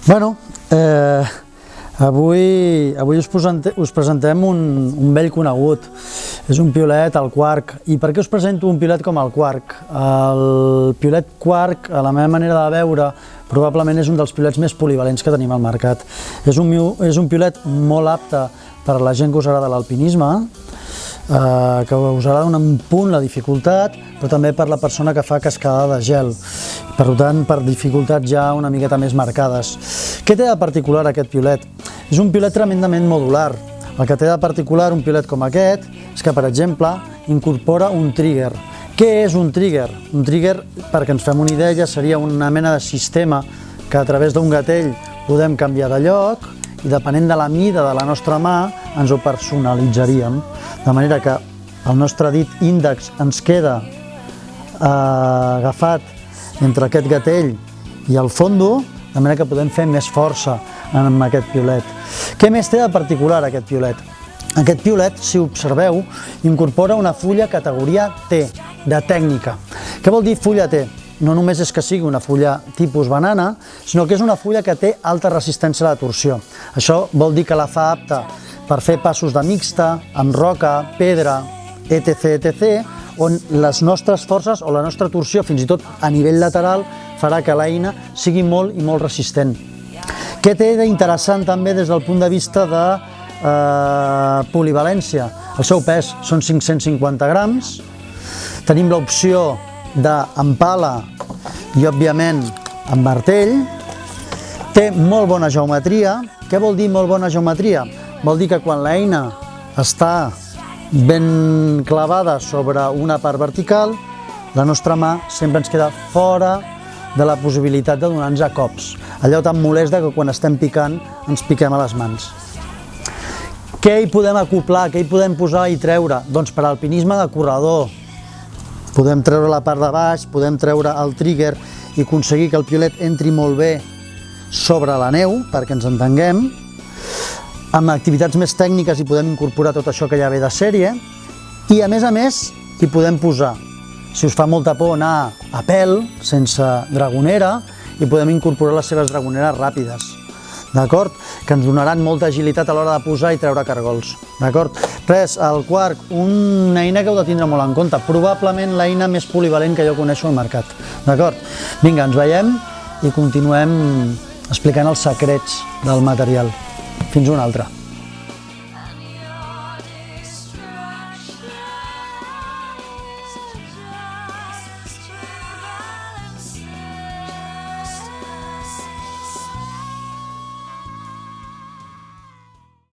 Bueno, avui us presentem un vell conegut. És un piolet, el quark. I per què us presento un piolet com el quark? El piolet quark, a la meva manera de veure, probablement és un dels piolets més polivalents que tenim al mercat. És un piolet molt apte per a la gent que us agrada l'alpinisme, que us agrada un punt la dificultat, però també per la persona que fa cascada de gel. Per tant, per dificultats ja una miqueta més marcades. Què té de particular aquest piolet? És un piolet tremendament modular. El que té de particular un piolet com aquest és que, per exemple, incorpora un trigger. Què és un trigger? Un trigger, perquè ens fem una idea, seria una mena de sistema que a través d'un gatell podem canviar de lloc i depenent de la mida de la nostra mà ens ho personalitzaríem. De manera que el nostre dit índex ens queda agafat entre aquest gatell i el fondo, de manera que podem fer més força amb aquest piolet. Què més té de particular aquest piolet? Aquest piolet, si observeu, incorpora una fulla categoria T, de tècnica. Què vol dir fulla T? No només és que sigui una fulla tipus banana, sinó que és una fulla que té alta resistència a la torsió. Això vol dir que la fa apta per fer passos de mixta, amb roca, pedra, etc., on les nostres forces o la nostra torsió, fins i tot a nivell lateral, farà que l'eina sigui molt i molt resistent. Què té d'interessant també des del punt de vista de polivalència? El seu pes són 550 grams, tenim l'opció d'empala i, òbviament, amb martell, té molt bona geometria. Què vol dir molt bona geometria? Vol dir que quan l'eina està ben clavada sobre una part vertical, la nostra mà sempre ens queda fora de la possibilitat de donar-nos a cops. Allò tan molest que quan estem picant ens piquem a les mans. Què hi podem acoplar? Què hi podem posar i treure? Doncs per alpinisme de corredor. Podem treure la part de baix, podem treure el trigger i aconseguir que el piolet entri molt bé sobre la neu, perquè ens entenguem. Amb activitats més tècniques hi podem incorporar tot això que ja ve de sèrie i, a més, hi podem posar, si us fa molta por anar a pèl, sense dragonera, hi podem incorporar les seves dragoneres ràpides, d'acord? Que ens donaran molta agilitat a l'hora de posar i treure cargols, d'acord? Res, el quark, una eina que heu de tindre molt en compte, probablement l'eina més polivalent que jo coneixo al mercat, d'acord? Vinga, ens veiem i continuem explicant els secrets del material. Fins una altra.